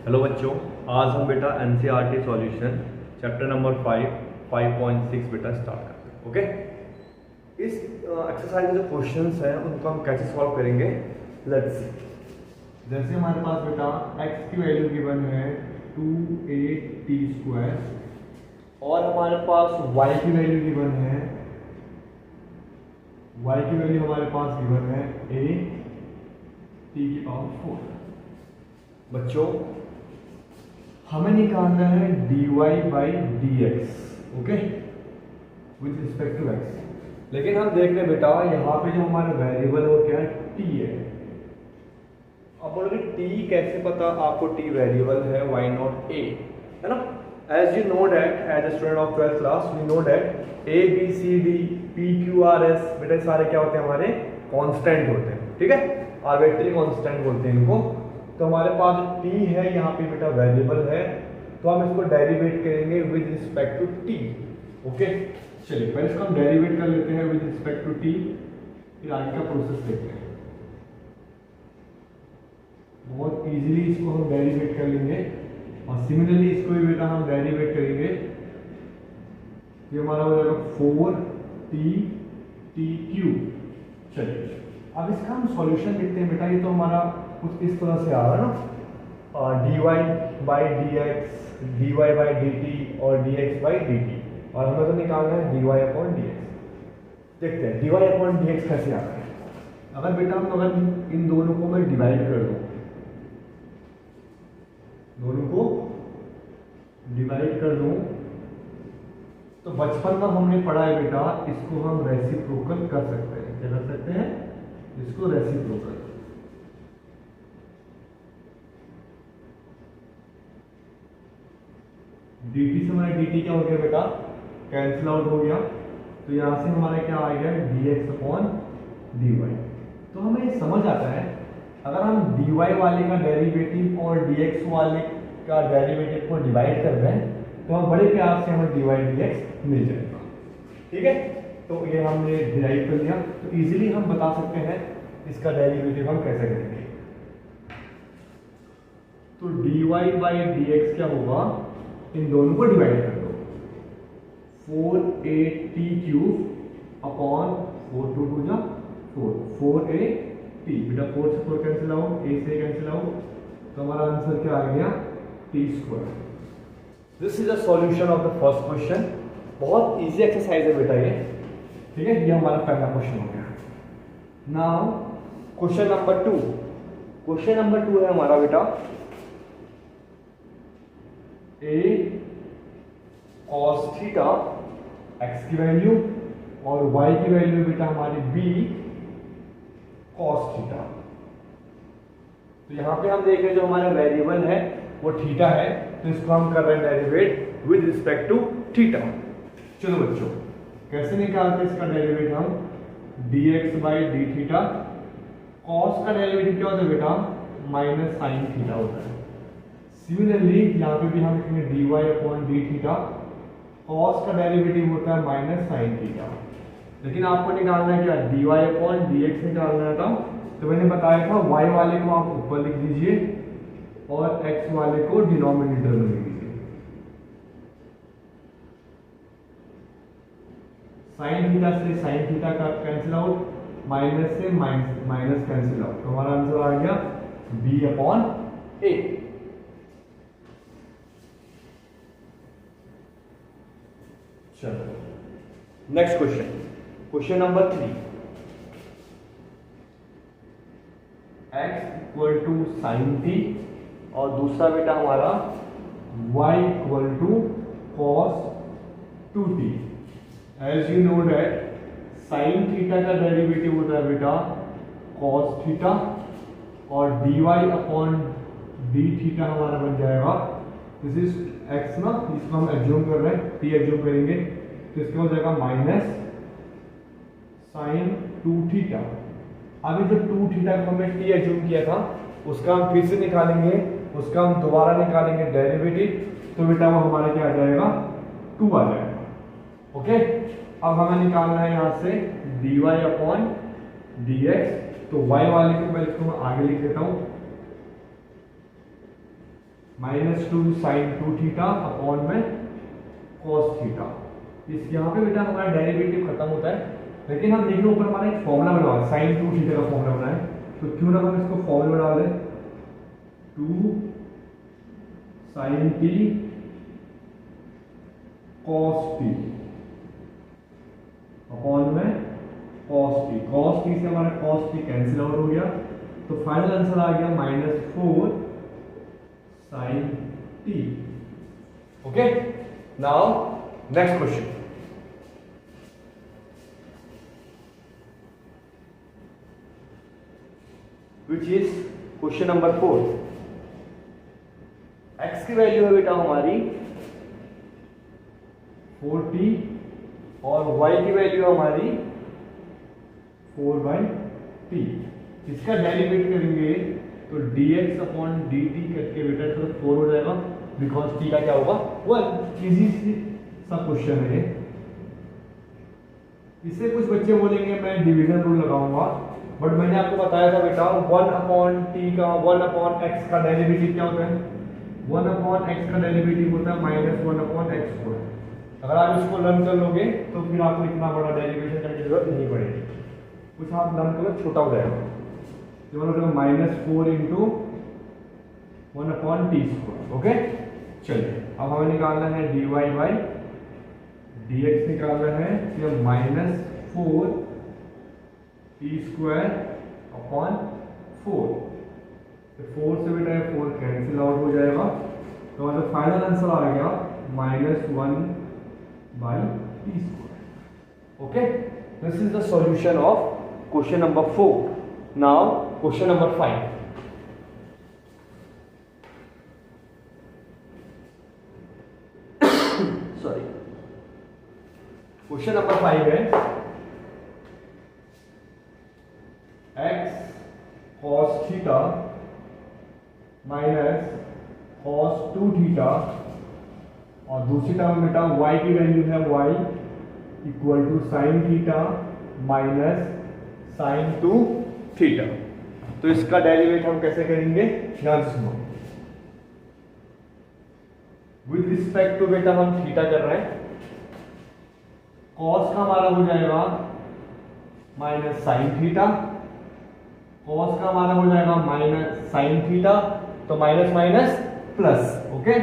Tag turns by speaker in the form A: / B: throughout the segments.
A: Hello बच्चों, आज हम बेटा एनसीईआरटी सॉल्यूशन चैप्टर नंबर 5.6 बेटा स्टार्ट करते हैं। ओके, इस एक्सरसाइज के जो क्वेश्चंस हैं उनको हम कैसे सॉल्व करेंगे, लेट्स सी।
B: जैसे हमारे पास बेटा x की वैल्यू गिवन है 2a_t² और हमारे पास y की वैल्यू गिवन है हमारे पास गिवन है a⁴। बच्चों हमें निकालना है dy/dx, okay, with respect to x। लेकिन हम देख रहे बेटा यहाँ पे जो हमारा वेरिएबल वो क्या है, t है। अब बोलोगे t कैसे पता आपको t वेरिएबल है, why not a, है ना। As you know that, as a student of 12th class we know that a b c d p q r s बेटा सारे क्या होते हैं, हमारे कांस्टेंट होते हैं, ठीक है, आर्बिट्ररी कांस्टेंट बोलते हैं इनको। तो हमारे पास t है यहाँ पे बेटा वेरिएबल है, तो हम इसको डेरिवेट करेंगे with respect to t। Okay, चलिए पहले इसको हम डेरिवेट कर लेते हैं विद रिस्पेक्ट टू t, फिर आगे का प्रोसेस देखते हैं। बहुत इजीली इसको हम डेरिवेट कर लेंगे और सिमिलरली इसको भी बेटा हम डेरिवेट करेंगे। ये हमारा हो जाएगा 4t चलिए अब इसका हम सॉल्यूशन देखते हैं बेटा। ये तो हमारा कुछ इस तरह से आ रहा है ना, dy/dx, dy/dt और dx/dt, और हमें तो निकालना है dy/dx। देखते हैं dy/dx कैसे आता है। अगर बेटा अगर इन दोनों को मैं डिवाइड कर दूं, तो बचपन में हमने पढ़ा है बेटा, इसको हम रेसिप्रोकल कर सकते हैं। क्या कर सकते हैं? इसको रेसिप्रोकल। dt से हमारा dt क्या हो गया बेटा, कैंसिल आउट हो गया, तो यहां से हमारा क्या आ गया, dx/dy। तो हमें ये समझ आता है अगर हम dy वाले का डेरिवेटिव और dx वाले का डेरिवेटिव को डिवाइड कर दें तो हम बड़े प्यार से हमें dy/dx मिल जाएगा, ठीक है। तो ये हमने डिराइव कर लिया, तो इजीली हम बता सकते हैं इसका डेरिवेटिव हम कैसे करेंगे। तो dy/dx क्या होगा, इन दोनों को डिवाइड कर दो, 4at³ अपॉन 4 2 2 जा 4, 4at बेटा, 4 से 4 कैंसिल आउट, a से कैंसिल आउट, तो हमारा आंसर क्या आ गया, t²।
A: This is a solution of the first question. बहुत इजी एक्सरसाइज है बेटा ये,
B: ठीक है। ये हमारा पहला क्वेश्चन हो गया।
A: Now question number 2। Question number 2 है हमारा बेटा
B: a cos थीटा x की वैल्यू और y की वैल्यू बेटा हमारी b cos थीटा।
A: तो यहाँ पे हम देख रहे हैं जो हमारा वेरिएबल है वो थीटा है, तो इसको हम कर रहे हैं derivate with respect to theta.
B: चलो बच्चों कैसे निकालते हैं इसका डेरिवेट हम, dx/dθ। cos का डेरिवेटिव क्या होता है बेटा, माइनस साइन थीटा होता है। सिमिलरली यहाँ पे भी हम लिखेंगे dy/dθ। cos का डेरिवेटिव होता है माइनस साइन थीटा। लेकिन आपको निकालना है क्या, dy/dx निकालना था। तो मैंने बताया था y वाले को आप ऊपर लिख दीजिए और x वाले को डिनोमिनेटर में लिख दीजिए। साइन थीटा से साइन थीटा का कैंसिल आउट, माइनस से माइनस कैंसिल आउट, तो हमारा आंसर आ गया b/a।
A: चलो next question, question number 3।
B: x = sin t और दूसरा बेटा हमारा y = cos 2t। As you know that sin theta का डेरिवेटिव होता है बेटा cos थीटा और dy/dθ हमारा बन जाएगा, दिस इज x ना, इसको हम एज्यूम कर रहे हैं, t एज्यूम करेंगे, तो इसका हो जाएगा माइनस sin 2θ। अभी जो 2θ को हमने t एज्यूम किया था उसका हम फिर से निकालेंगे, उसका हम दोबारा निकालेंगे डेरिवेटिव, तो बेटा वो हमारा क्या आ जाएगा, 2 आ जाएगा। ओके, अब हमें निकालना है यहाँ से dy/dx। तो y वाले को मैं इसको मैं आगे लिख देता हूँ, -2 sin 2 थीटा अपॉन में cos थीटा। इस यहाँ पे बेटा हमारा डेरिवेटिव खत्म होता है, लेकिन हम देखिए ऊपर हमारा एक फॉर्मूला बना है, sin 2 थीटा का फॉर्मूला बना है, तो क्यों ना हम इसको फॉर्मूला बना लें, 2 sin t cos t upon में cos t से हमारा cos t कैंसिल आउट हो गया, तो फाइनल आंसर आ गया -4 sin t। Okay, now next question, which is question number 4। x की वैल्यू है बेटा हमारी 4t और y की वैल्यू हमारी 4/t। इसका डेरिवेट करेंगे तो dx अपॉन dt करके बेटा तो 4 हो जाएगा, बिकॉज t का क्या होगा 1। इजी सा क्वेश्चन है। इससे कुछ बच्चे बोलेंगे मैं डिवीजन रूल लगाऊंगा, बट मैंने आपको बताया था बेटा 1/t का 1/x का डेरिवेटिव क्या होता है, 1/x का डेरिवेटिव होता है -1/x²। अगर आप इसको लर्न कर लोगे तो फिर आपको इतना बड़ा डेरिवेशन करने की जरूरत नहीं पड़ेगी, कुछ आप लर्न करो छोटा हो जाएगा। तो मतलब -4 इंटू 1/t²। ओके, चलिए अब हमें निकालना है dy बाई dx निकालना है, तो -4 t² अपॉन 4। तो 4 से बेटा 4 कैंसिल आउट हो जाएगा, तो मतलब फाइनल आंसर आ गया -1/t²। Okay, this is the solution of question number 4। Now question number 5। Sorry, question number 5 है x cos theta minus cos 2 theta, और दूसरी टर्म बेटा y की वैल्यू है y equal to sine theta minus sine 2 theta. तो इसका derivative हम कैसे करेंगे, ध्यान से सुनो। विद रिस्पेक्ट टू बेटा हम थीटा कर रहे हैं, cos का हमारा हो जाएगा माइनस साइन थीटा, cos का हमारा हो जाएगा माइनस साइन थीटा, तो माइनस माइनस प्लस। ओके,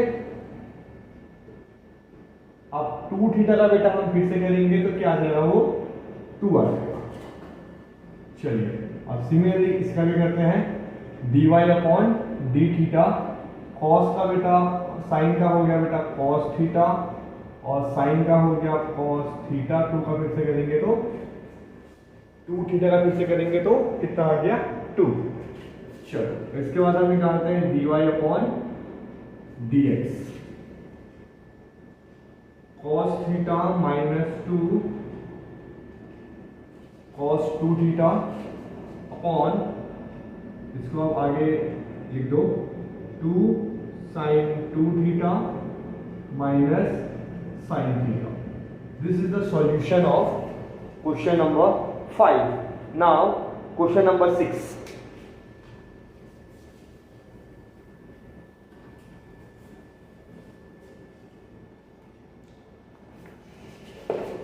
B: अब 2 थीटा का बेटा हम फिर से करेंगे तो क्या आ जाएगा, वो 2 आ जाएगा। चलिए अब सिमिलरली इसका भी करते हैं, dy upon D theta, cos का बेटा साइन का हो गया बेटा cos थीटा, और साइन का हो गया cos थीटा। 2 का फिर से करेंगे तो 2 थीटा का फिर से करेंगे तो कितना आ गया 2। चलो इसके बाद हम निकालते हैं dy upon dx, cos theta -2 cos 2 theta upon, इसको आप आगे लिख दो 2 sin 2 theta minus sin theta. This is the solution of question number 5। Now question number 6।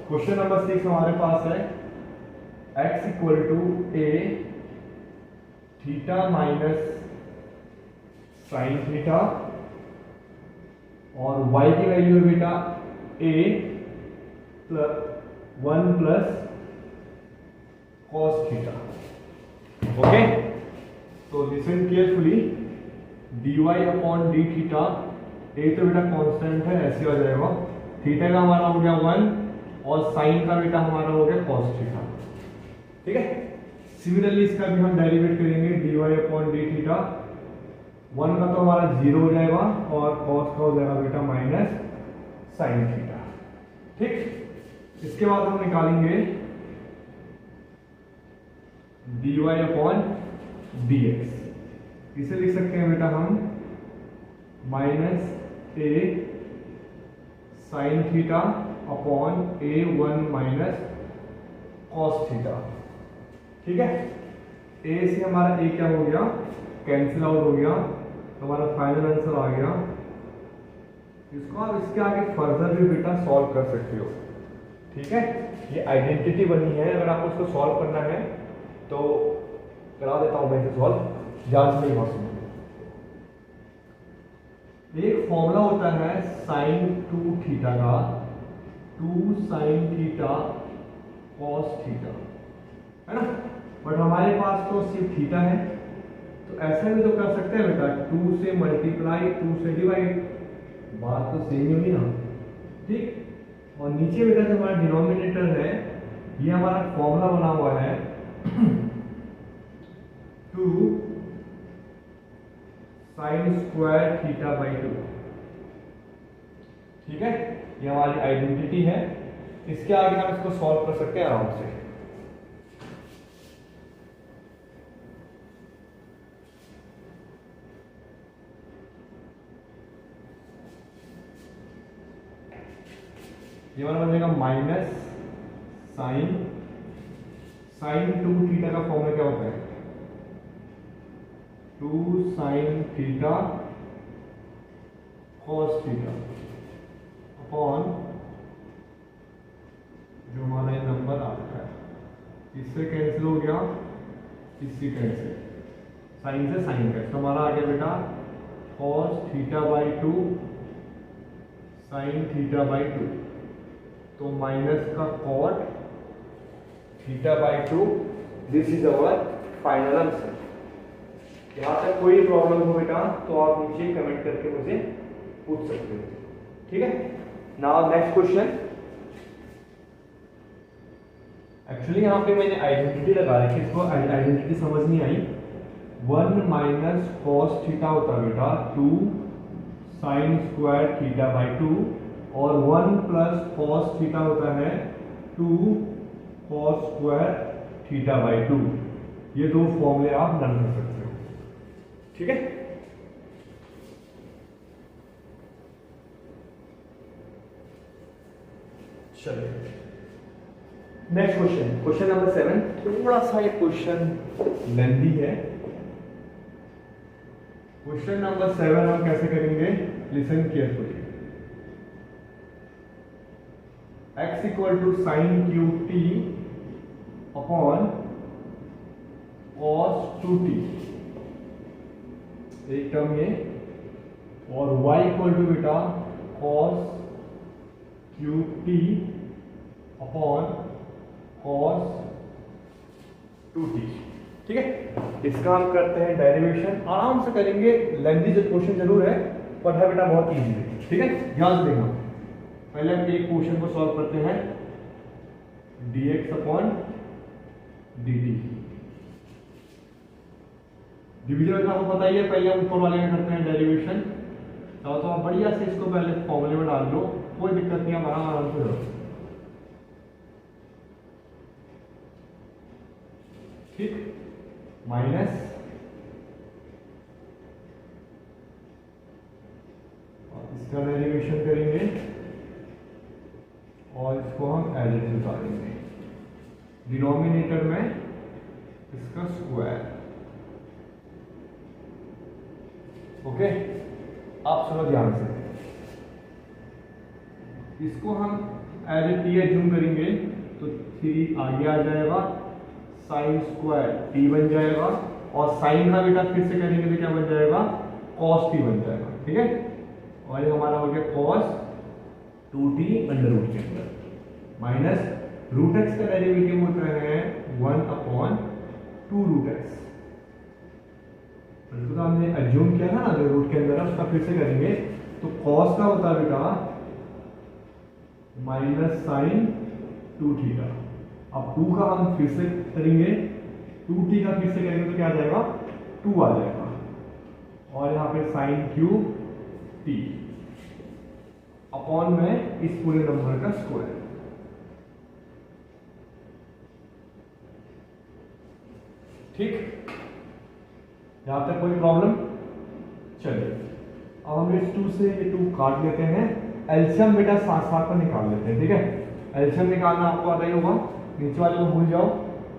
B: Question number 6 हमारे पास है x equal to a theta minus sine theta, और y की वैल्यू है बेटा a + 1 + cos थीटा। ओके, तो listen carefully, dy upon D theta, a तो बेटा कांस्टेंट है ऐसे हो जाएगा, थीटा का हमारा हो गया 1 और साइन का बेटा हमारा हो गया cos थीटा। ठीक है, सिमिलरली इसका भी हम डेरिवेट करेंगे, dy अपॉन डी थीटा, 1 का तो हमारा 0 हो जाएगा और cos का हो जाएगा बेटा माइनस साइन थीटा। ठीक, इसके बाद हम निकालेंगे dy अपॉन dx, इसे लिख सकते हैं बेटा हम -a sine theta upon a1 minus cos theta. ठीक है, a से हमारा a क्या हो गया, कैंसिल आउट हो गया, तो तो हमारा फाइनल आंसर आ गया। इसको आप इसके आगे फर्दर भी बेटा सॉल्व कर सकते हो, ठीक है। ये आइडेंटिटी बनी है, अगर आपको इसको सॉल्व करना है तो करा देता हूं मैं इसे सॉल्व, जांच नहीं हो सुनो। एक फॉर्मूला होता है साइन 2 थीटा का, 2 साइन थीटा कॉस थीटा, है ना। बट हमारे पास तो सिर्फ थीटा है, तो ऐसा भी तो कर सकते हैं बेटा, 2 से मल्टीप्लाई 2 से डिवाइड, बात तो सेम ही होगी ना, ठीक। और नीचे बेटा जो हमारा डिनोमिनेटर है, ये हमारा फॉर्मूला बना हुआ है 2 साइन स्क्वायर थीटा बाई 2, ठीक है। ये हमारी आइडेंटिटी है, इसके आगे हम इसको सॉल्व कर सकते हैं आराम से। ये वाला बनेगा माइनस साइन 2 थीटा का फॉर्मूला क्या होता है, 2 sine theta cos theta upon जो हमारा ये नंबर आता है, इससे कैंसिल हो गया, इससे कैंसिल, साइन से साइन का, तो हमारा आ गया बेटा cos theta by 2 sine theta by 2, तो माइनस का cot theta by 2, this is our final answer. यहां तक कोई प्रॉब्लम हो बेटा तो आप नीचे कमेंट करके मुझे पूछ सकते हो, ठीक है। नाउ नेक्स्ट क्वेश्चन, एक्चुअली यहाँ पे मैंने आइडेंटिटी लगा रखी है, इसको आइडेंटिटी समझ नहीं आई। 1 माइनस कॉस थीटा होता है बेटा 2 साइन स्क्वायर थीटा बाई 2, और 1 प्लस कॉस थीटा होता है 2 कॉस स्क्वायर थीटा बाई 2। ये दो फॉर्मूले आप लर्न कर सकते हो, ठीक है। चलिए नेक्स्ट क्वेश्चन, क्वेश्चन नंबर 7। थोड़ा सा ये क्वेश्चन लेंथी है। क्वेश्चन नंबर 7 हम कैसे करेंगे, listen carefully. x equal to sine cube t upon cos 2t, एक टर्म ये, और y इक्वल टू बेटा cos cube t upon cos 2t, ठीक है। इसका हम करते हैं डेरिवेशन, आराम से करेंगे, लेंथी जो क्वेश्चन जरूर है पर है बेटा बहुत इजी है, ठीक है। ध्यान से देखना, पहले हम एक क्वेश्चन को सॉल्व करते हैं, dx अपॉन dt। डिविजन आपको पता ही है, पहले हम ऊपर वाले में करते हैं डेरिवेशन, तो आप बढ़िया से इसको पहले फॉर्मूले में डाल लो, कोई दिक्कत नहीं, हमारा आराम से हो, ठीक। माइनस और इसका डेरिवेशन करेंगे और इसको हम एज इट इज उतारेंगे, डिनोमिनेटर में इसका स्क्वायर, ओके। आप सुनो ध्यान से, इसको हम एज इट इज जूम करेंगे तो 3 आगे आ जाएगा, साइन स्क्वायर t बन जाएगा, और साइन का बेटा फिर से करेंगे तो क्या बन जाएगा, cos t बन जाएगा, ठीक है। और ये हमारा हो गया cos 2t अंडर रूट के अंदर, माइनस रूट x का डेरिवेटिव होता है 1 अपॉन 2 रूट x, तो हमने अज्यूम किया था ना जो रूट के अंदर है, उसका फिर से करेंगे तो cos का होता है बेटा माइनस साइन 2 थीटा। अब 2 का हम फिर से करेंगे, 2t का फिर से करेंगे तो क्या आ जाएगा, 2 आ जाएगा, और यहाँ पे साइन क्यूब t अपॉन में इस पूरे नंबर का स्क्वायर, ठीक। यहां तक कोई प्रॉब्लम, चलिए अब हम इस 2 से ये 2 काट लेते हैं, एलसीएम बेटा साथ साथ में निकाल लेते हैं, ठीक है। एलसीएम निकालना आपको आता ही होगा, नीचे वाले को भूल जाओ,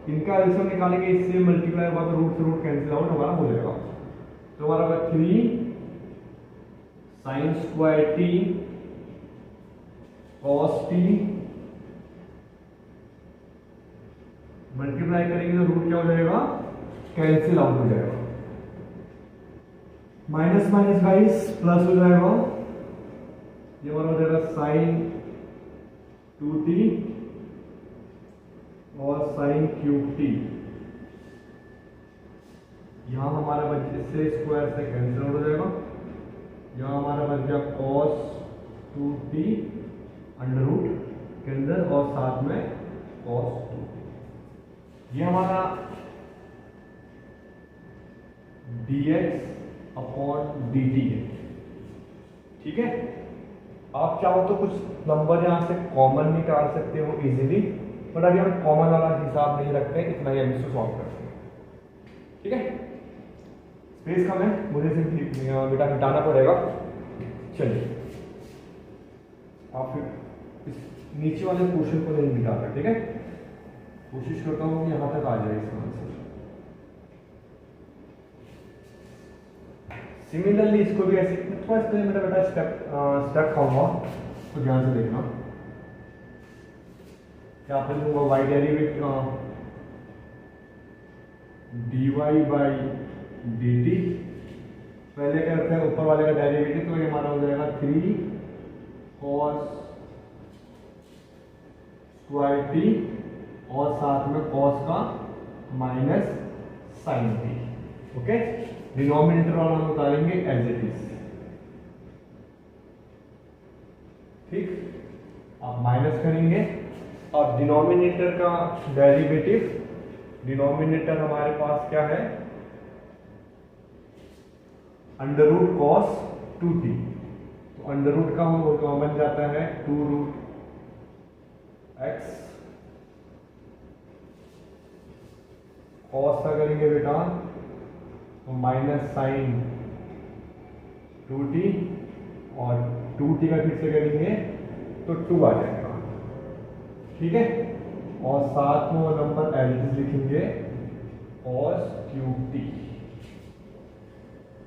B: इनका एलसीएम निकालेंगे, इससे मल्टीप्लाई होगा तो रूट से रूट कैंसिल आउट हमारा हो जाएगा, तो हमारा होगा 3 sine square T cos T, multiply करेंगे तो रूट क्या हो जाएगा, कैंसिल आउट हो जाएगा। माइनस माइनस गाइस प्लस हो जाएगा, ये हमारा हो जाएगा साइन 2t और साइन क्यूब टी। यहां हमारा बच, इससे स्क्वायर से कैंसिल आउट हो जाएगा, यहाँ हमारा बच गया cos 2t अंडर रूट के अंदर और साथ में cos 2t। ये हमारा dx अपॉन dt है, ठीक है। आप चाहो तो कुछ नंबर यहाँ से कॉमन निकाल सकते हो इजीली, बट अभी हम कॉमन वाला हिसाब नहीं रखते, इतना ही हम इसको सॉल्व करते हैं, ठीक है। स्पेस कम है, मुझे सिर्फ बेटा मिटाना पड़ेगा। चलिए आप फिर इस नीचे वाले क्वेश्चन को नहीं मिटाता, ठीक है। कोशिश करता हूँ कि यहाँ तक आ जाए इसका आंसर। सिमिलरली इसको भी ऐसे थोड़ा सा मेरा बेटा स्टेप खाऊंगा, तो ध्यान से देखना। क्या पे लूंगा y derivative dy by dt, पहले करते हैं ऊपर वाले का डेरिवेटिव, तो ये हमारा हो जाएगा 3 cos स्क्वायर टी और साथ में cos का minus sine t, okay. Denominator वाला हम उतारेंगे एज इट इज, ठीक। आप माइनस करेंगे, अब डिनोमिनेटर का डेरिवेटिव, डिनोमिनेटर हमारे पास क्या है, अंडर रूट कॉस 2t, तो अंडर रूट का हम बन जाता है 2 रूट x, कॉस का करेंगे बेटा तो माइनस साइन 2t और 2t का फिर से करेंगे तो 2 आ जाएगा, ठीक है। और साथ में वो नंबर एज इट इज लिखेंगे cos क्यूब t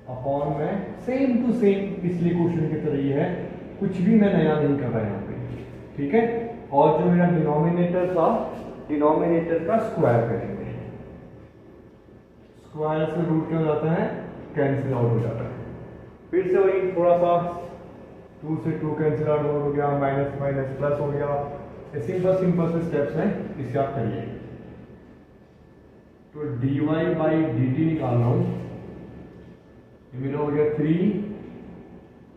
B: अपॉन में सेम टू सेम पिछले क्वेश्चन की तरह ही है, कुछ भी मैं नया नहीं कर रहा यहाँ पे, ठीक है। और जो मेरा डिनोमिनेटर था, डिनोमिनेटर का स्क्वायर करेंगे, स्क्वायर से रूट क्या हो जाता है, कैंसिल आउट हो जाता है। फिर से वही थोड़ा सा 2 से 2 कैंसिल आउट हो गया, माइनस माइनस प्लस हो गया, सिंपल सिंपल से स्टेप्स हैं, इसे आप करिए। तो dy बाई dt निकाल रहा हूं, ये मेरा हो गया 3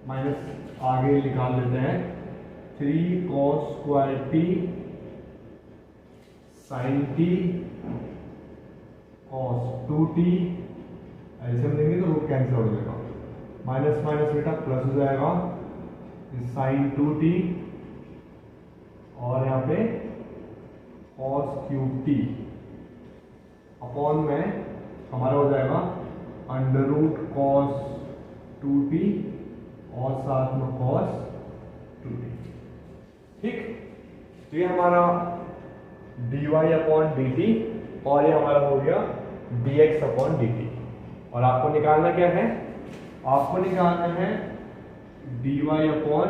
B: माइनस आगे निकाल लेते हैं 3 cos square t sine t cos 2t, ऐसे हम देंगे तो रूट कैंसिल हो जाएगा, माइनस माइनस बेटा प्लस हो जाएगा, साइन 2t और यहाँ पे cos क्यूब t अपॉन में हमारा हो जाएगा अंडर रूट cos 2t और साथ में cos 2t, ठीक। तो ये हमारा dy अपॉन dt और ये हमारा हो गया dx अपॉन dt। और आपको निकालना क्या है, आपको निकालना है dy अपॉन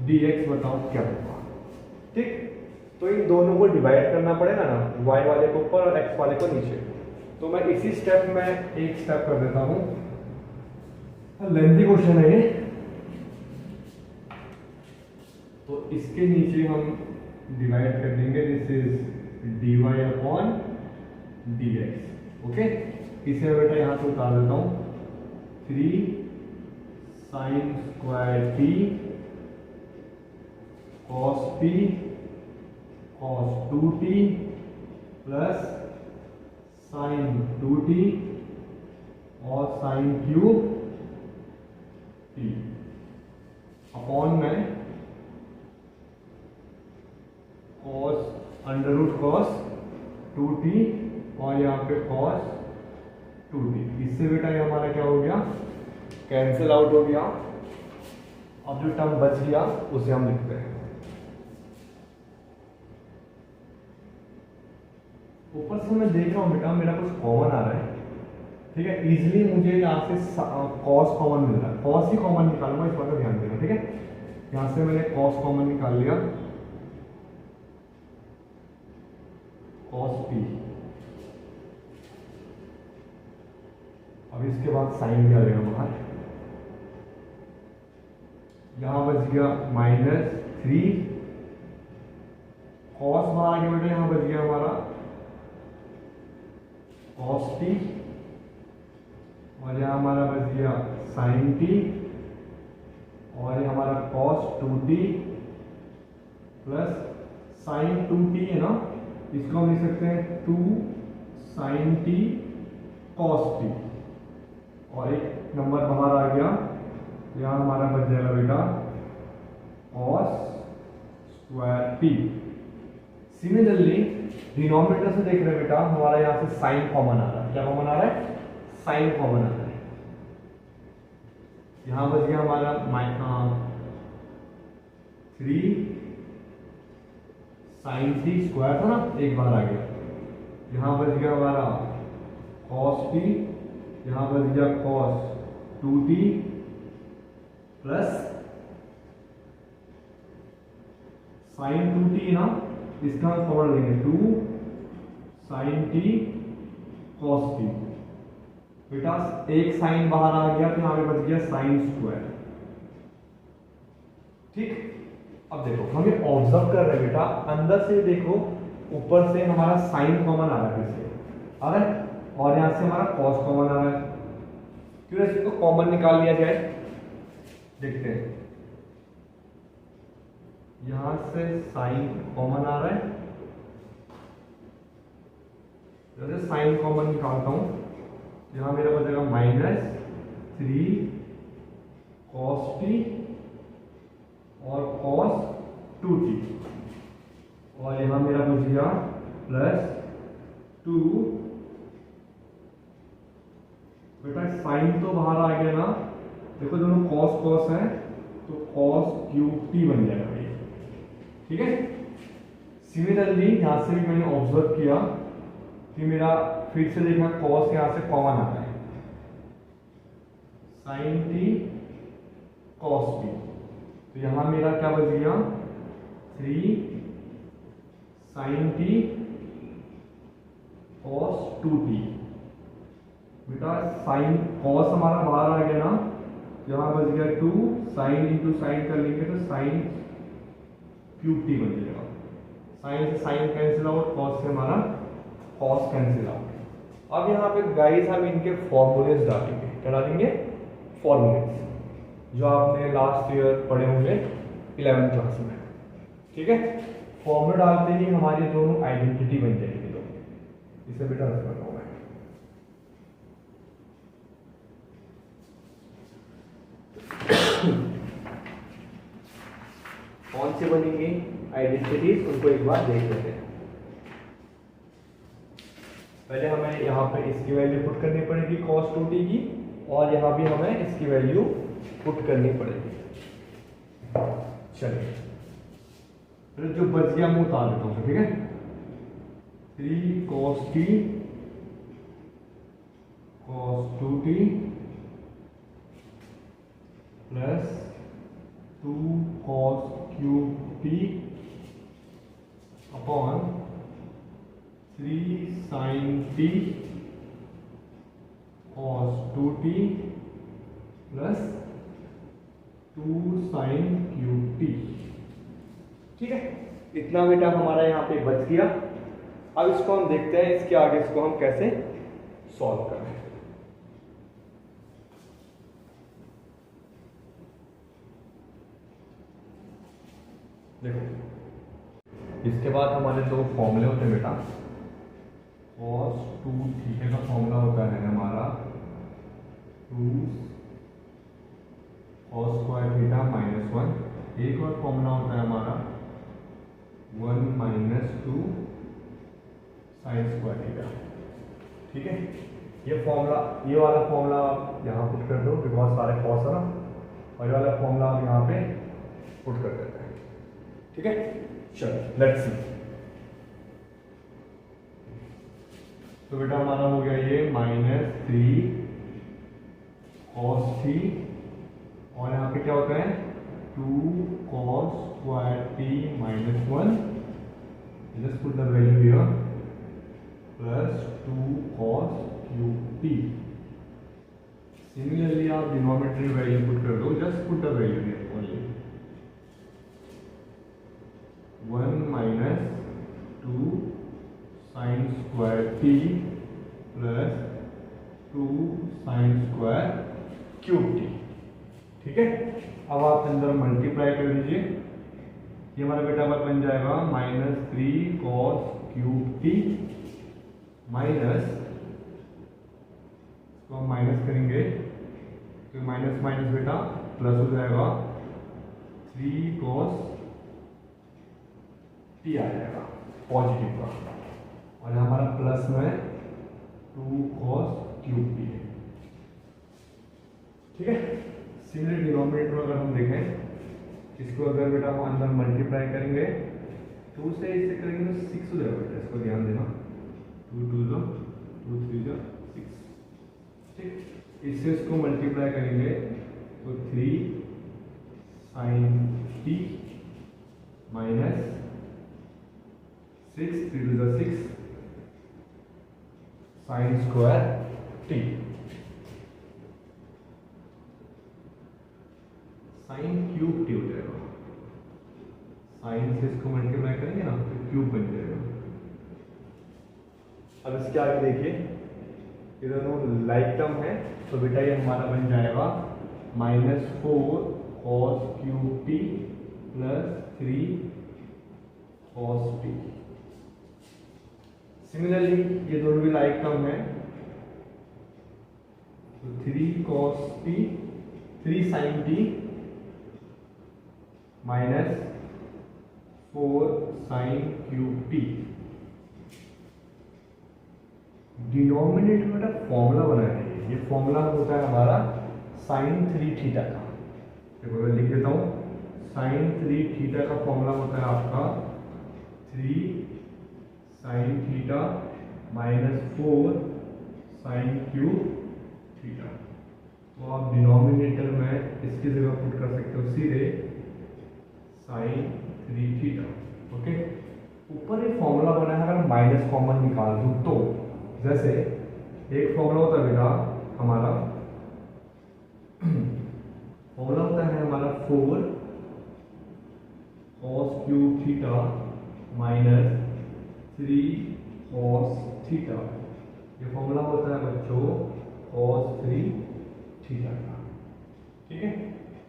B: dx, बताओ क्या होगा, ठीक। तो इन दोनों को डिवाइड करना पड़ेगा ना, y वाले को ऊपर और x वाले को नीचे। तो मैं इसी स्टेप में एक स्टेप कर देता हूं, लेंथी क्वेश्चन है ये, तो इसके नीचे हम डिवाइड कर देंगे, this is dy upon dx, okay. इसे बेटा यहां से उतार देता हूं, 3 sine square t cos t cos 2t plus sine 2t और साइन क्यूब t अपॉन में cos under root cos 2t और यहाँ पे cos 2t। इससे बेटा ये हमारा क्या हो गया, कैंसिल आउट हो गया। अब जो टर्म बच गया उसे हम लिखते हैं, ऊपर से मैं देख रहा हूँ बेटा मेरा कुछ कॉमन आ रहा है, ठीक है। इजीली मुझे यहाँ से कॉस कॉमन मिल रहा है, कॉस ही कॉमन निकालूंगा, इस बात का ध्यान देना। ठीक है, यहाँ से मैंने कॉस कॉमन निकाल लिया, कॉस पी। अब इसके बाद साइन भी आ जाएगा बाहर, यहाँ बच गया -3, कॉस बाहर आ गया बेटा, यहाँ बच गया हमारा कॉस टी, और यहाँ हमारा बच गया साइन टी, और ये हमारा cos 2t plus sine 2t है ना, इसको हम लिख सकते हैं 2 साइन t कॉस t, और एक नंबर बाहर आ गया, यहाँ हमारा बच जाएगा बेटा cos square t। Similarly denominator से देख रहे हैं बेटा, हमारा यहाँ से साइन कॉमन आ रहा है, क्या कॉमन आ रहा है, साइन कॉमन आ रहा है। यहाँ बच गया हमारा 3 साइन t स्क्वायर था ना, एक बार आ गया, यहाँ बच गया हमारा कॉस t, यहाँ बच गया cos 2t plus sine 2t ना, इसका हम फॉर्मूला लेंगे 2 साइन t कॉस t। बेटा एक साइन बाहर आ गया तो यहाँ पे बच गया साइन स्क्वायर। ठीक, अब देखो हम ये ऑब्जर्व कर रहे हैं बेटा, अंदर से देखो ऊपर से हमारा साइन कॉमन आ रहा है, फिर आ रहा है, और यहाँ से हमारा कॉस कॉमन आ रहा है। क्यों ना इसको कॉमन निकाल लिया जाए, देखते हैं। यहां से साइन कॉमन आ रहा है, जैसे साइन कॉमन निकालता हूं, यहां मेरा बचेगा -3 cos t और cos 2t, और यहां मेरा बच गया +2। बेटा साइन तो बाहर आ गया ना, देखो दोनों cos cos है तो cos क्यूब t बन जाएगा भाई। ठीक है, सिमिलरली यहां से भी मैंने ऑब्जर्व किया कि मेरा फिर से देखना cos यहां से कॉमन आ रहा है, sin t cos t, तो यहां मेरा क्या बच गया 3 sin t cos 2t। बेटा साइन cos हमारा बाहर आ गया ना, यहाँ बच गया 2 साइन इंटू साइन कर लेंगे तो साइन क्यूब टी बन जाएगा, साइन से साइन कैंसिल आउट, कॉस से हमारा कॉस कैंसिल आउट। अब यहाँ पे गाइस हम इनके फॉर्मूलेज डालेंगे, क्या डालेंगे, फॉर्मूलेज, जो आपने लास्ट ईयर पढ़े होंगे 11th क्लास में। ठीक है, फॉर्मूला डालते ही हमारी दोनों आइडेंटिटी बन जाएगी, तो इसे बेटा रख रहा हूँ मैं। कौन सी बनेंगी आइडेंटिटीज, उनको एक बार देख लेते हैं। पहले हमें यहाँ पे इसकी वैल्यू पुट करनी पड़ेगी cos 2t की, और यहाँ भी हमें इसकी वैल्यू पुट करनी पड़ेगी। चलिए फिर जो बच गया मैं उतार देता हूँ, ठीक है। 3 cos t cos 2t plus 2 cos cube t upon 3 sin t cos 2t plus 2 sin cube t। ठीक है, इतना बेटा हमारा यहाँ पे बच गया। अब इसको हम देखते हैं, इसके आगे इसको हम कैसे सॉल्व करें। देखो, इसके बाद हमारे दो फॉर्मूले होते हैं बेटा। cos 2 थीटा का फॉर्मूला होता है हमारा 2 cos स्क्वायर थीटा -1। एक और फॉर्मूला होता है हमारा 1 - 2 sin स्क्वायर थीटा। ठीक है, ये फॉर्मूला, ये वाला फॉर्मूला आप यहाँ पुट कर दो, बिकॉज सारे cos है ना, और ये वाला फॉर्मूला आप यहाँ पे पुट कर देते हैं। ठीक है, चलो लेट्स सी। तो बेटा हमारा हो गया ये -3 cos t, और यहाँ पे क्या होता है 2 cos square t minus 1, just put the value here, plus 2 cos cube t. Similarly आप डिनोमिनेटर वैल्यू पुट कर दो, just put the value here only, 1 minus 2 sin square t plus 2 sin square cube t। ठीक है, अब आप अंदर multiply कर दीजिए, ये हमारा बेटा बन जाएगा -3 cos क्यूब t माइनस, तो हम माइनस करेंगे तो माइनस माइनस बेटा प्लस हो जाएगा, 3 cos t आ जाएगा पॉजिटिव का, और हमारा प्लस में 2 cos क्यूब t है। ठीक है, सिमिलर डिनोमिनेटर अगर हम देखें, इसको अगर बेटा हम अंदर मल्टीप्लाई करेंगे 2 से इससे करेंगे तो 6 हो जाएगा बेटा, इसको ध्यान देना, 2 2 जो 2 3 जो 6। ठीक, इससे इसको मल्टीप्लाई करेंगे तो 3 sin t माइनस 6 3 2 जो 6 sin square t, sine cube T हो जाएगा, साइन से इसको मल्टीप्लाई करेंगे ना तो क्यूब बन जाएगा। अब इसके आगे देखिए, ये दोनों लाइक टर्म है, तो बेटा ये हमारा बन जाएगा -4 cos cube T plus 3 cos T. Similarly ये दोनों भी लाइक टर्म है, तो 3 cos T 3 sin T minus 4 sin cube T. Denominator में फॉर्मूला बनाया है, ये फॉर्मूला होता है हमारा sin 3 थीटा का, देखो मैं लिख देता हूँ, sin 3 थीटा का फॉर्मूला होता है आपका 3 sin theta minus 4 sin cube theta. तो आप डिनोमिनेटर में इसकी जगह पुट कर सकते हो सीधे sin 3 थीटा। ओके, ऊपर एक फॉर्मूला बना है, अगर माइनस कॉमन निकाल दूं तो, जैसे एक फॉर्मूला होता है बेटा हमारा, फॉर्मूला होता है हमारा 4 cos cube theta minus 3 cos theta, ये फॉर्मूला होता है बच्चों cos 3 थीटा का। ठीक है,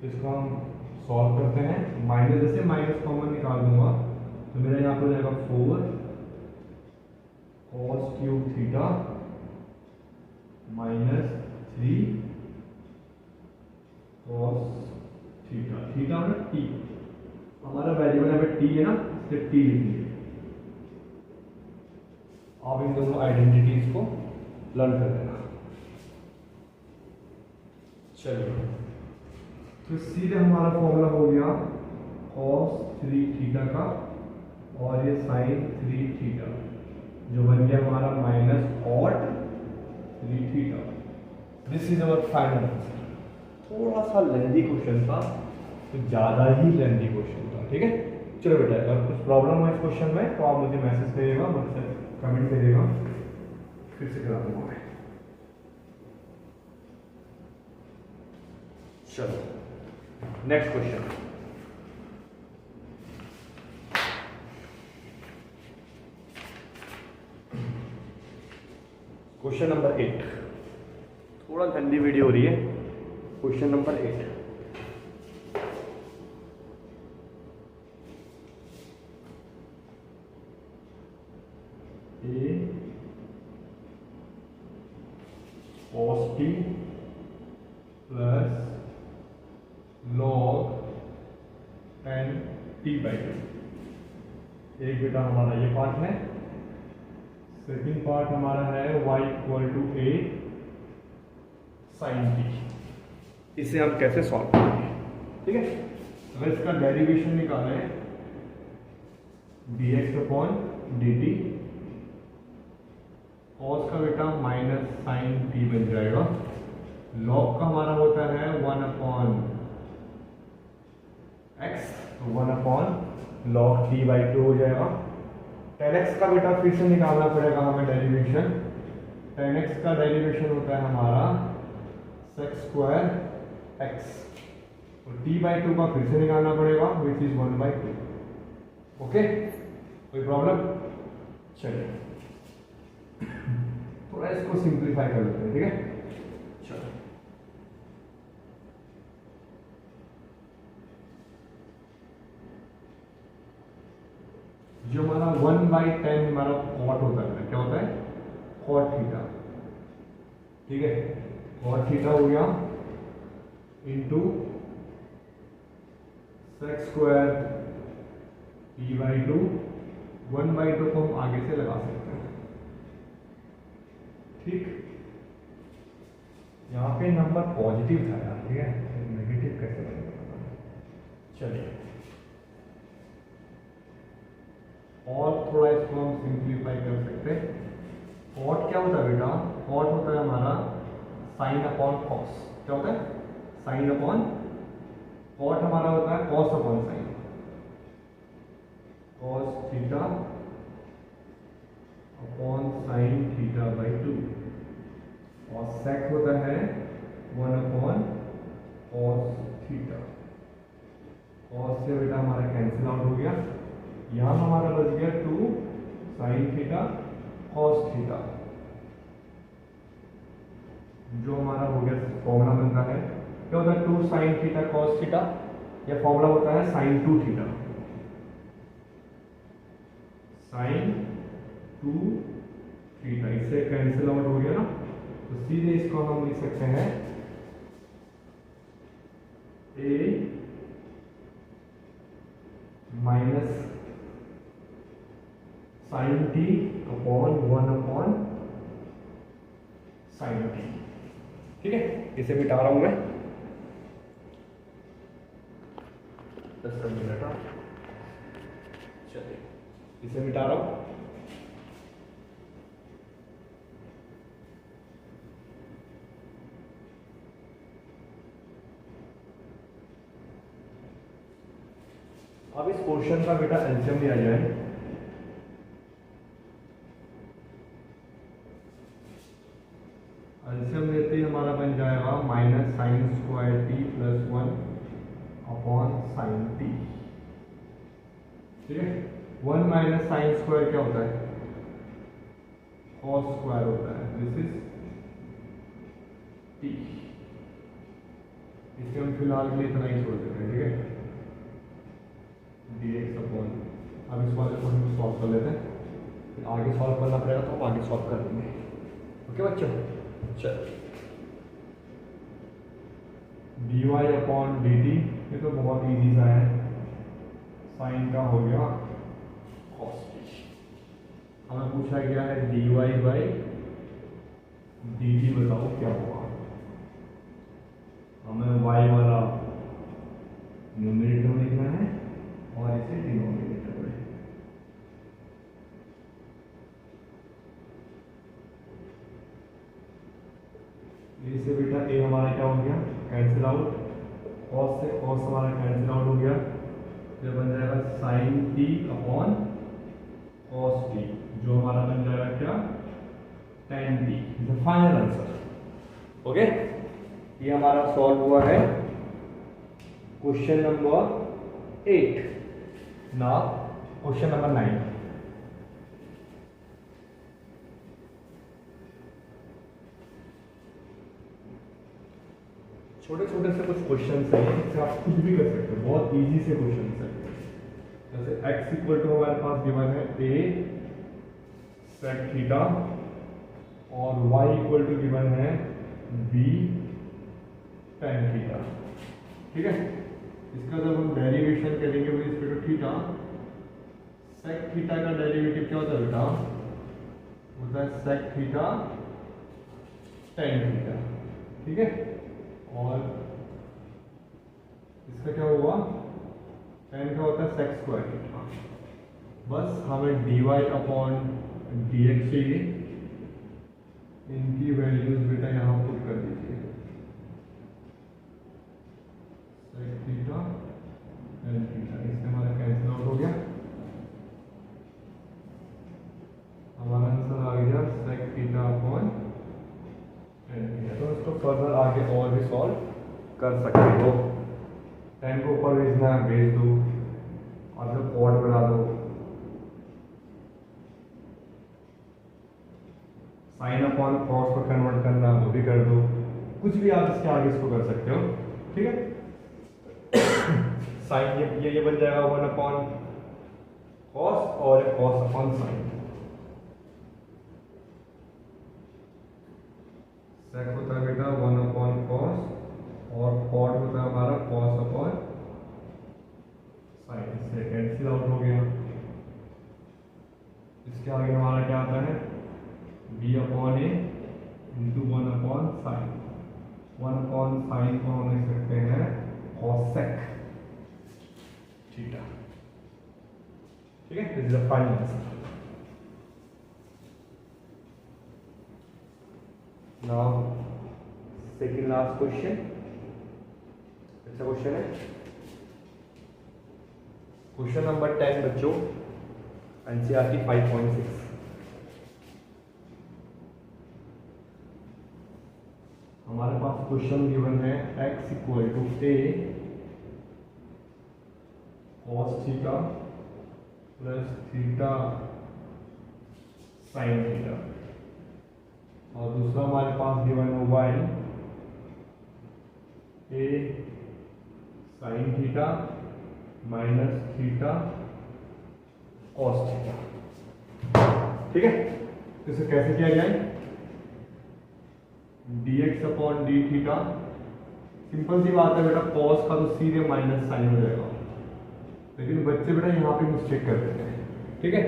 B: इसको हम सॉल्व करते हैं, माइनस जैसे माइनस कॉमन निकाल दूंगा तो मेरा यहाँ पर हो जाएगा 4 cos cube theta minus 3 cos theta, theta मतलब टी, हमारा वेरिएबल यहाँ पे टी है ना, इससे टी लिख लीजिए। आप इन दोनों आइडेंटिटीज को लर्न कर लेना। चलिए, तो सीधे हमारा फॉर्मूला हो गया cos 3 थीटा का, और ये sin 3 थीटा, जो बन गया हमारा minus cot 3 theta. This is our final answer. थोड़ा सा लेंथी क्वेश्चन था, तो ज़्यादा ही लेंथी क्वेश्चन था। ठीक है, चलो बेटा, अगर कुछ प्रॉब्लम है इस क्वेश्चन में तो आप मुझे मैसेज करिएगा, मुझसे कमेंट करिएगा, फिर से करा दूंगा मैं। चलो नेक्स्ट क्वेश्चन, क्वेश्चन नंबर 8, थोड़ा लंबी वीडियो हो रही है। Question number 8, a cos t plus log 10 t by 2। एक बेटा हमारा ये पार्ट है, सेकंड पार्ट हमारा है y equal to a sin t। इसे हम कैसे सॉल्व करेंगे? ठीक है, अगर इसका डेरिवेशन निकालें dx अपॉन dt कॉस का बेटा माइनस साइन टी बन जाएगा। लॉग का हमारा होता है 1/x, तो 1/log t/2 हो जाएगा। tan x का बेटा फिर से निकालना पड़ेगा हमें डेरिवेशन। tan x का डेरिवेशन होता है हमारा sec² x, और t/2 का फिर से निकालना पड़ेगा विच इज 1/2। ओके, कोई प्रॉब्लम? चलिए थोड़ा इसको सिंप्लीफाई कर लेते हैं, ठीक है। चलो जो हमारा 1/10 हमारा कॉट होता है, क्या होता है? कॉट थीटा, ठीक है। कॉट थीटा हो गया इंटू sec² t/2। 1/2 को हम आगे से लगा सकते हैं, ठीक। यहाँ पे नंबर पॉजिटिव था यार, ठीक है, नेगेटिव कैसे बनेगा? चलिए और थोड़ा इसको हम सिंप्लीफाई कर सकते हैं। कॉट क्या होता है बेटा? कॉट होता है हमारा साइन अपॉन कॉस। क्या होता है? Sine upon. कॉट हमारा होता है cos upon sine, cos theta upon sine theta. और सेक होता है 1/cos थीटा। कॉस से बेटा हमारा कैंसिल आउट हो गया, यहाँ हमारा बच गया 2 साइन थीटा कॉस थीटा। जो हमारा हो गया फॉर्मूला बनता है, क्या होता है? 2 साइन थीटा कॉस थीटा, या फॉर्मूला होता है साइन 2 थीटा। साइन 2 थीटा, इससे कैंसिल आउट हो गया ना, तो सीधे इसको हम लिख सकते हैं a minus sine T upon sine T, ठीक है। इसे मिटा रहा हूं मैं, 10 मिनट। चलिए इसे मिटा रहा हूं। अब इस क्वेश्चन का बेटा एलसीएम लिया जाए। एलसीएम लेते ही हमारा बन जाएगा minus sine square T plus sine T, ठीक है। 1 माइनस साइन स्क्वायर क्या होता है? कॉस स्क्वायर होता है, दिस इज टी। इसे हम फिलहाल के लिए इतना ही छोड़ देते हैं, ठीक है। dx अपॉन, अब इस वाले को हम सॉल्व कर लेते हैं, फिर आगे सॉल्व करना पड़ेगा तो हम आगे सॉल्व कर लेंगे। ओके बच्चों, चल dy अपॉन dt, ये तो बहुत इजी सा है। साइन का हो गया cos t। हमें पूछा गया है dy/dt, बताओ क्या होगा। हमें y वाला न्यूमरेटर में लिखना है और इसे डिनोमिनेटर में। इससे बेटा a हमारा क्या हो गया? Cancel out. cos से cos हमारा कैंसिल आउट हो गया, ये बन जाएगा sine t upon cos t, जो हमारा बन जाएगा क्या? tan t। Final answer. Okay, ये हमारा सॉल्व हुआ है question number 8। Now question number 9। छोटे छोटे से कुछ क्वेश्चन हैं, इससे आप कुछ भी कर सकते हो, बहुत इजी से क्वेश्चन है। जैसे x इक्वल टू हमारे पास गिवन है a सेक थीटा, और y इक्वल टू गिवन है b tan थीटा, ठीक है। इसका जब हम डेरिवेशन करेंगे with respect to theta, sec theta का डेरिवेटिव क्या होता है बेटा? होता है सेक थीटा tan थीटा, ठीक है। और इसका क्या हुआ? tan का होता है सेक स्क्वायर थीटा। बस हमें dy अपॉन dx चाहिए, इनकी वैल्यूज बेटा यहाँ पुट कर दीजिए, sec थीटा tan थीटा, इससे हमारा कैंसिल आउट हो गया, हमारा आंसर आ गया sec theta upon tan theta. तो इसको फर्दर आगे और भी सॉल्व कर सकते हो। tan को ऊपर भेजना है भेज दो, और फिर कॉट बना दो, साइन अपॉन कॉस को कन्वर्ट करना वो भी कर दो, कुछ भी आप इसके आगे इसको कर सकते हो, ठीक है। साइन ये बन जाएगा 1 अपॉन कॉस और कॉस अपॉन साइन, सेक होता है बेटा 1 अपॉन कॉस और कॉट होता है हमारा कॉस अपॉन साइन, इससे कैंसिल आउट हो गया। इसके आगे हमारा क्या आता है b upon A into 1 upon sine, 1 upon sine को हम लिख सकते हैं कॉसेक थीटा, ठीक है। This is the final answer. Now second last question, अच्छा क्वेश्चन है, क्वेश्चन नंबर 10 बच्चों, एनसीईआरटी 5.6। हमारे पास क्वेश्चन गिवन है x equal to a cos theta plus theta sine theta, और दूसरा हमारे पास गिवन है y a sine theta minus theta cos theta, ठीक है। इसे कैसे किया जाए, dx upon D theta, simple सी बात है बेटा, cos का तो सीधे माइनस साइन हो जाएगा, लेकिन बच्चे बेटा यहाँ पे मिस्टेक कर देते हैं, ठीक है।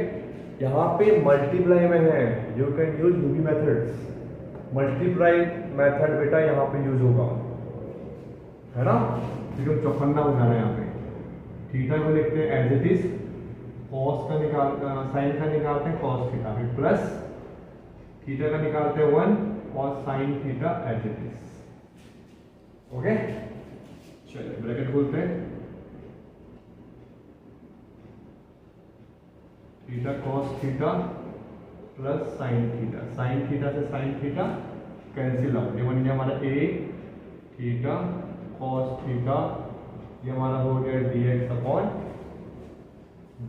B: यहाँ पे मल्टीप्लाई में है, you can use UV methods, multiply method बेटा यहाँ पे यूज होगा, है ना, लेकिन चौकन्ना हो जाना है यहाँ पे। थीटा को लिखते हैं एज इट इज, cos का साइन का निकालते हैं cos थीटा, फिर प्लस थीटा का निकालते हैं 1 और sine theta as it is, okay. चलिए ब्रैकेट खोलते हैं, theta cos theta plus sine theta, sine theta से साइन थीटा कैंसिल आउट, ये बन गया हमारा a थीटा cos थीटा, ये हमारा हो गया dx अपॉन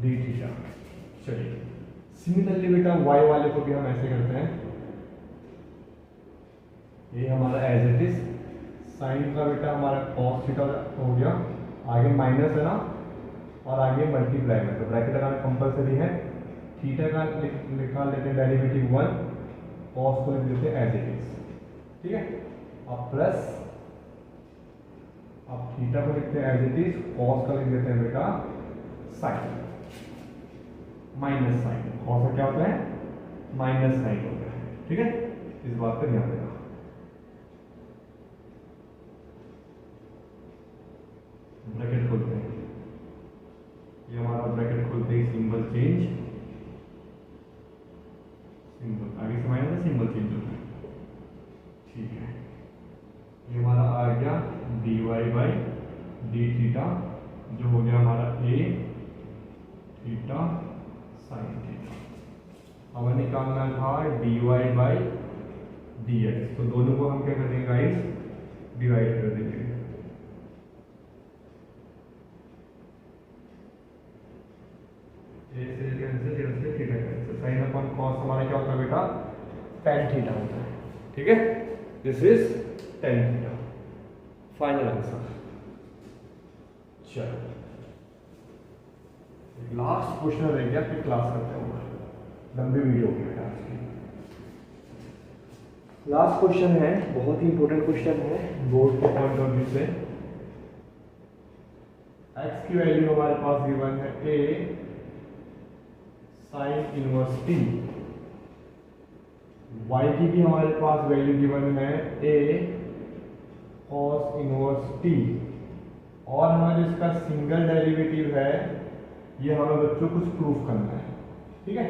B: डी थीटा। चलिए सिमिलरली बेटा y वाले को भी हम ऐसे करते हैं, ये हमारा एज इट इज, साइन का बेटा हमारा cos थीटा हो गया, आगे माइनस है ना, और आगे मल्टीप्लाई में, तो ब्रैकेट लगाना कंपलसरी है। थीटा का निकाल लेते हैं डेरिवेटिव 1, cos को लिख देते हैं एज इट इज, ठीक है। अब प्लस, अब थीटा को लिखते हैं एज इट इज, cos का लिख देते हैं बेटा साइन, माइनस साइन, cos का क्या होता है माइनस साइन होता है, ठीक है। इस बात पर ध्यान देना। ब्रैकेट खोलते हैं, ये हमारा ब्रैकेट खोलते ही सिंबल चेंज, सिंबल आगे से माइनस सिंबल चेंज होता है, ठीक है। ये हमारा आ गया dy बाई डी थीटा, जो हो गया हमारा a थीटा साइन थीटा। हमें निकालना था dy बाई dx, तो दोनों को हम क्या कर देंगे गाइस, डिवाइड कर देंगे, ए से कैंसिल, ए से theta cancel, sine upon cos हमारा क्या होता है बेटा tan थीटा होता है, ठीक है। This is tan theta, final answer. चलो लास्ट क्वेश्चन रह गया, फिर क्लास करते हैं, लंबी वीडियो होगी बेटा आज की। लास्ट क्वेश्चन है, बहुत ही इंपॉर्टेंट क्वेश्चन है बोर्ड के पॉइंट ऑफ व्यू से। x की वैल्यू हमारे पास गिवन है a sine inverse t, y की भी हमारे पास वैल्यू गिवन है a cos इनवर्स t, और हमें जो इसका सिंगल डेरिवेटिव है ये हमें बच्चों कुछ प्रूफ करना है, ठीक है।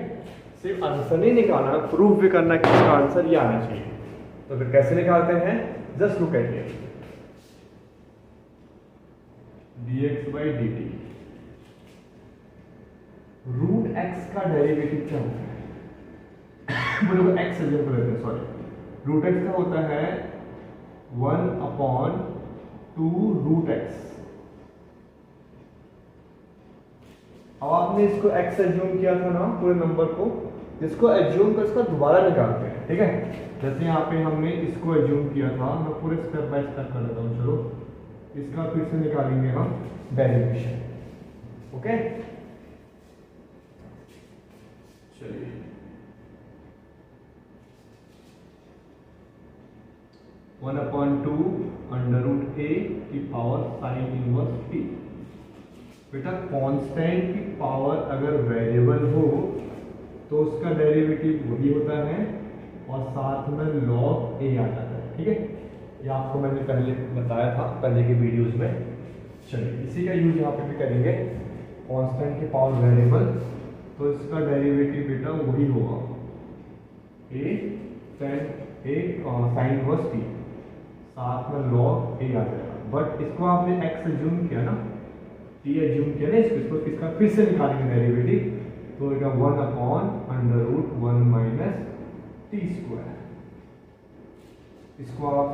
B: सिर्फ आंसर नहीं निकालना, प्रूफ भी करना कि इसका आंसर ये आना चाहिए।
A: तो फिर कैसे निकालते हैं, just look at it,
B: dx/dt। Root x का डेरिवेटिव क्या होता है? बोलो एक्स एज्यूम कर लेते हैं, सॉरी। रूट एक्स का होता है 1/2 रूट एक्स। अब आपने इसको एक्स एज्यूम किया था ना पूरे नंबर को, इसको एज्यूम कर इसका दोबारा निकालते हैं, ठीक है। जैसे यहाँ पे हमने इसको एज्यूम किया था, मैं पूरे स्टेप बाय स्टेप कर लेता हूँ। चलो इसका फिर से निकालेंगे हम डेरिवेशन, ओके। चलिए 1/2 √a की पावर साइन इनवर्स t। बेटा कांस्टेंट की पावर अगर वेरिएबल हो तो उसका डेरिवेटिव वही होता है और साथ में log a आ जाता है, ठीक है। ये आपको मैंने पहले बताया था पहले के वीडियोस में। चलिए इसी का यूज यहाँ पे भी करेंगे। कांस्टेंट की पावर वेरिएबल, तो इसका डेरिवेटिव बेटा वही होगा a साइन इनवर्स t, साथ में log a आ जाएगा। बट इसको आपने x एज्यूम किया ना, t एज्यूम किया ना, इसको इसका फिर से निकालेंगे डेरिवेटिव, तो होगा 1/√1 - t²। इसको आप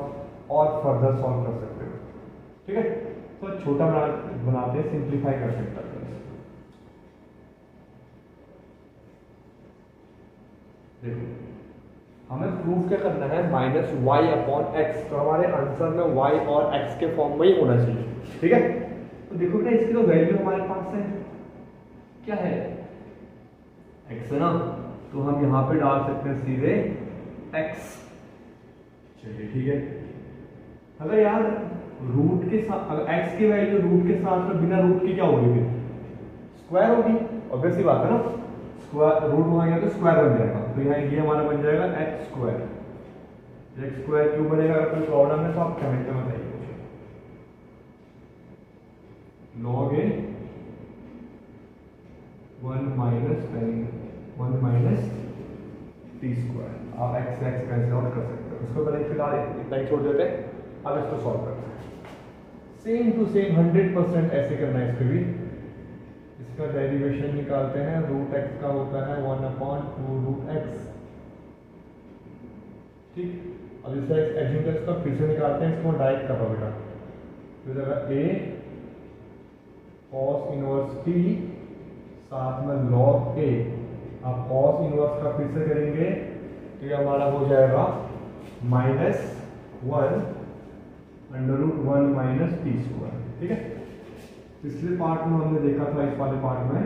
B: और फर्दर सॉल्व कर सकते हो, ठीक है। तो छोटा बनाते हैं, सिंप्लीफाई कर सकते हैं। देखो हमें प्रूफ क्या करना है, -y/x, तो हमारे आंसर में y और x के फॉर्म में ही होना चाहिए, ठीक है। तो देखो बेटा इसकी तो वैल्यू हमारे पास है, क्या है, x है ना, तो हम यहाँ पे डाल सकते हैं सीधे x। चलिए ठीक है। अगर यार रूट के साथ, अगर x की वैल्यू रूट के साथ में बिना रूट की क्या होगी, फिर स्क्वायर होगी, ऑब्वियस सी बात है ना। स्क्वायर रूट वहाँ गया तो स्क्वायर बन जाएगा, तो यहाँ ये हमारा बन जाएगा x²। x² क्यों बनेगा, अगर कोई प्रॉब्लम है तो आप कमेंट में बताइए मुझे। log a 1 - t²। आप x कैंसिल आउट कर सकते हो, इसको पहले फिलहाल इतना ही छोड़ देते हैं। अब इसको सॉल्व करते हैं, सेम टू सेम 100% ऐसे करना है इसको भी। इसका डेरिवेशन निकालते हैं, रूट एक्स का होता है 1/2 रूट एक्स, ठीक। अब इसे एज्यूम कर इसका फिर से निकालते हैं, इसको डायरेक्ट कर रहा बेटा, तो जगह a cos इनवर्स t साथ में log a। अब cos इनवर्स का फिर से करेंगे तो ये हमारा हो जाएगा -1 √1 - t², ठीक है। पिछले पार्ट में हमने देखा था, इस वाले पार्ट में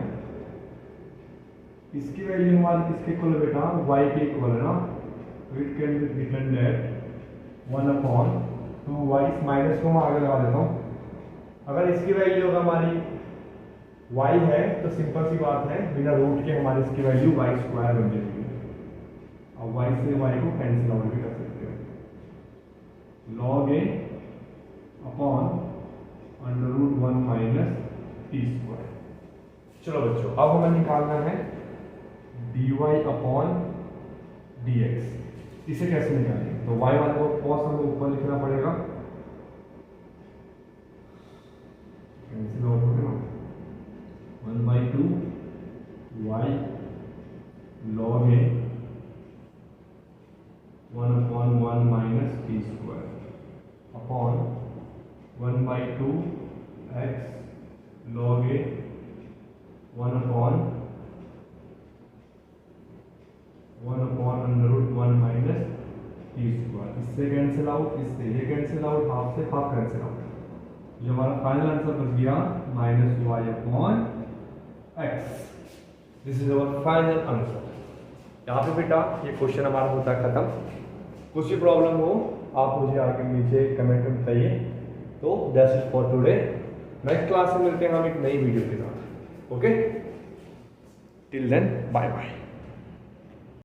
B: इसकी वैल्यू हमारी किसके इक्वल है बेटा, y के इक्वल है ना, तो it can be written that 1/2y। इस माइनस को मैं आगे लगा देता हूँ। अगर इसकी वैल्यू अगर हमारी y है तो सिंपल सी बात है, बिना रूट के हमारी इसकी वैल्यू y² बन जाएगी। अब y से y को कैंसिल आउट भी कर सकते हो, log a √1 - t²। चलो बच्चों, अब हमें निकालना है dy/dx। इसे कैसे निकालेंगे, तो y वाले को cos हमें ऊपर लिखना पड़ेगा, कैंसिल आउट हो गया, 1/2 y log a 1/1 - t² upon 1/2 x log a 1/1 √1 - t²। इससे कैंसिल आउट, इससे ये कैंसिल आउट, हाफ से हाफ कैंसिल आउट। जो हमारा फाइनल आंसर बच गया -y/x। This is our final answer. यहाँ पे बेटा ये क्वेश्चन हमारा होता है खत्म। कुछ भी प्रॉब्लम हो आप मुझे आगे नीचे कमेंट में बताइए। तो that's it for today. Next class में मिलते हैं हम एक नई वीडियो के साथ। Okay, till then bye bye.